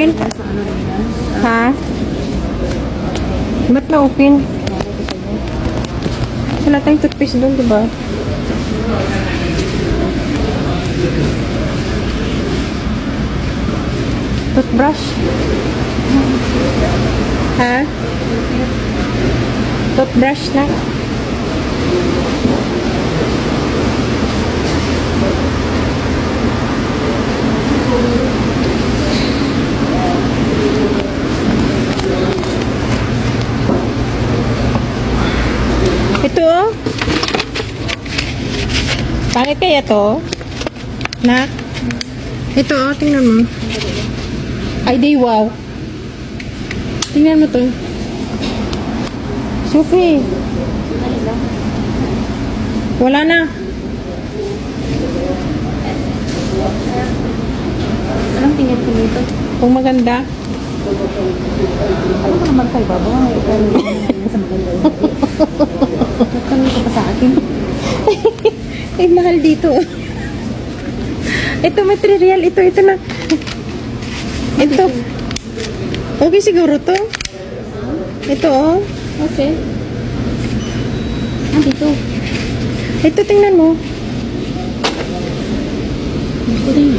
open? Ha? Ba't na open? Wala tayong toothpaste doon, diba? Toothbrush? Ha? Toothbrush na? Ito oh. Pangit kaya to? Nak? Ito oh, tingnan mo. Ay di wow. Tingnan mo to. Suki. Wala na. Anong tingin ko dito? Kung maganda. Ano ka naman kayo, baba? Sa maganda yun. Nagkaroon ka pa sa akin. Ay, mahal dito. Ito, material. Ito na. Ito. Okay siguro to. Ito, oh. Okay. Ah, dito. Ito, tingnan mo. Gusto rin.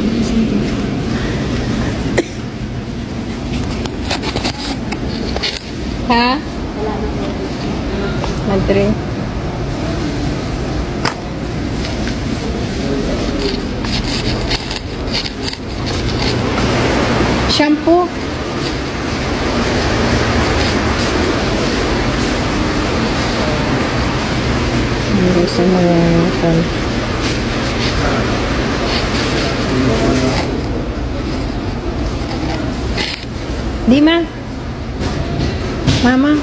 Ha? Madre. Shampoo. Meron sa mga Dima. Mama.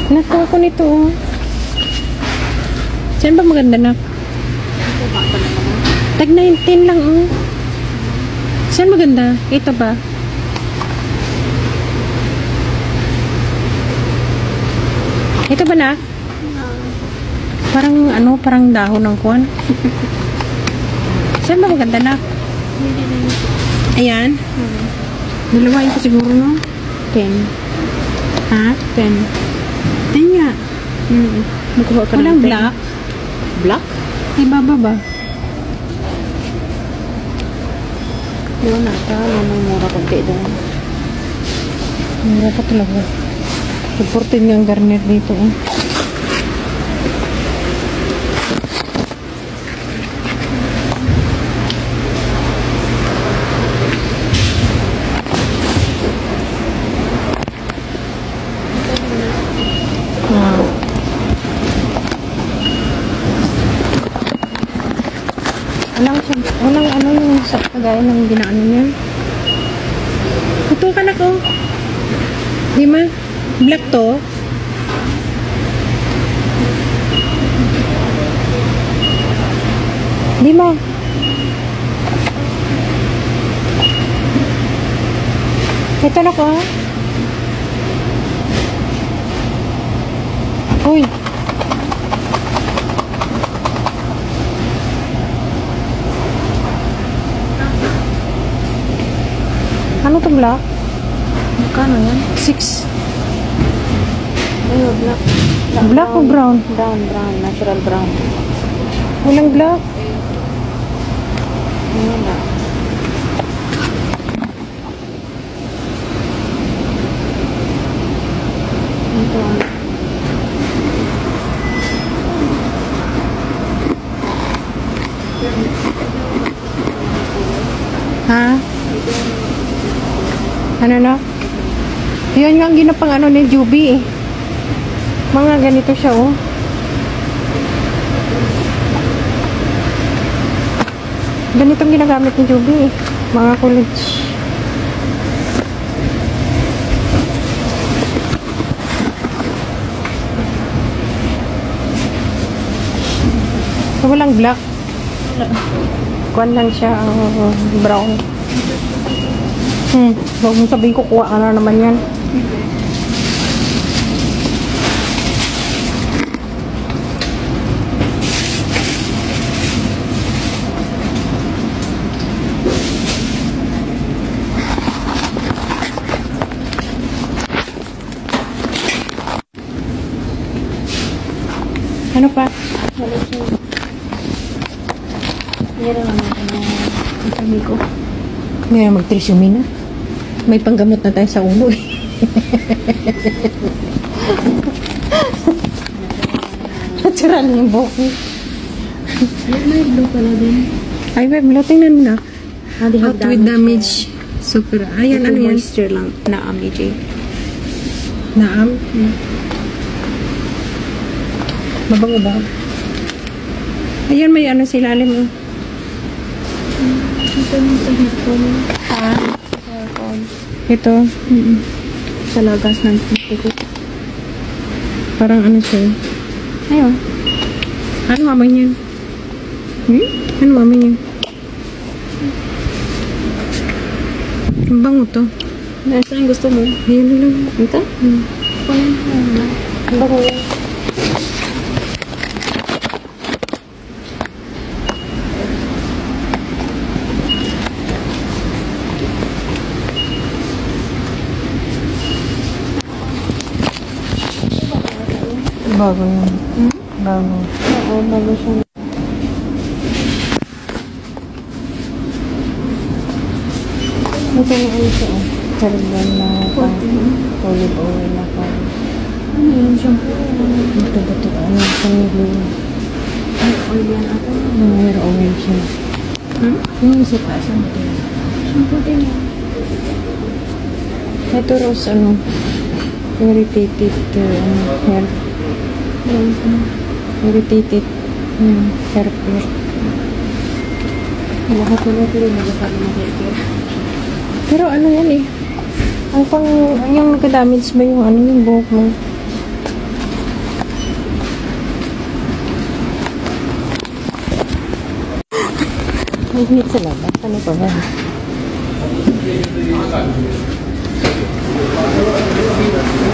Nakuha ko nito. Oh. Saan ba maganda na? Tag 19 lang. Oh. Saan maganda? Ito ba? Ito ba na? Parang ano, parang dahon ng kuwan. Saan ba maganda na? Ayan. Dalawain ko siguro, no? 10. Ha? 10. 10 nga. Magkuha ka Walang ng black. Black? Ay, baba ba? Yun na ata. May mura konti doon. Mura pa talaga. Supported nga ang garnet dito, eh. Walang ano yung sa kagaya ng ginaano niya. Ito ka na ko. Di ma? Black to. Di ma? Ito na ko. Uy. Ano to black? Magkano yan? 6. Ayun, black. Black o brown? Brown. Natural brown. Walang black. Ayun na. Ito. Ha? Ano na? Yan nga ang ginapang ano ni Juby eh. Mga ganito siya oh. Ganitong ginagamit ni Juby eh. Mga college. So, walang black. Kuwan lang siya brown. Huwag mo sabihin ko kuha ka na naman yan. Ano pa? Wala siya. Meron lang ako na ang sabi ko. Ngayon mag-trisyumi na. May panggamot na tayo sa ulo eh. Natural yung buhok eh. May blue pala din. Ay, web, tingnan mo na. They have Out with damage. Super. Ayan, ano yan? Moisture lang na AJ. Naam. Mabango ba? Ayan, may ano sa ilalim oh. Ito yung sa headphone. Ha? Headphone. Ito. Sa lagas ng titik. Parang ano siya. Ayun. Ano mamay niyan? Ano mamay niyan? Ang bango to. Saan yung gusto mo? Ayan lang. Ito? Ang bango yan. Bago yan. Bago. Oo, bago siya. Ito na ano siya. Herbal na olive oil na parang. Ano yun? Shampoo? Ito ba ito? Ano? Panilo. Ay, oil yan ata. Hair oil siya. Yung isa pa. Saan ito? Shampoo din yan. Ito rose ano. Irritated hair. Irritated hair care. Lahat na natin yung nagsasabi na hair. Pero ano yan eh. Ang pang, yung nagka-damage ba yung ano yung buhok mo? May hit sa labas. Ano pa ba?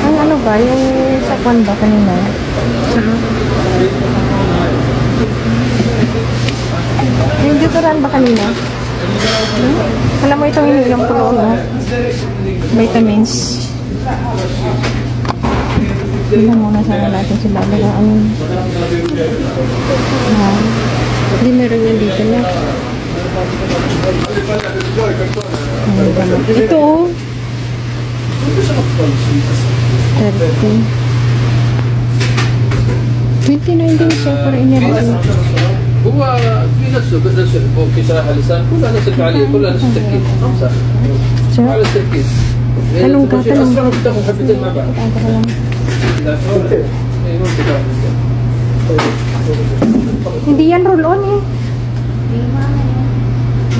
Ang ano ba? Yung sa kwan ba kanina? Yung deodorant ba kanina? Alam mo itong iniinom ko noon, no? Vitamins. Tingnan muna sana natin sila. Ano? Hindi meron yan dito na. Ito, oh. 30. 29 din siya para inirito. هو في نفس في سلاح اللسان كلها نفس الفعاليه كلها نفس التركيز خمسه على التركيز Tanong ka, tanong ka. تاخذ حبتين مع بعض Hindi yan roll-on eh.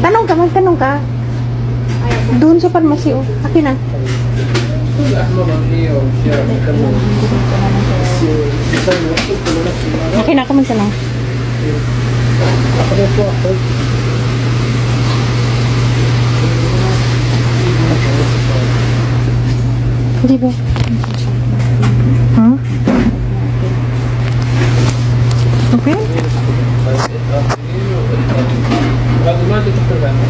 Tanong ka, magtanong ka. Doon sa pharmacy, oh. Akin na. Akin na ako magtanong. Hindi ba? Huh? Okay? هذا ما تتفق عنه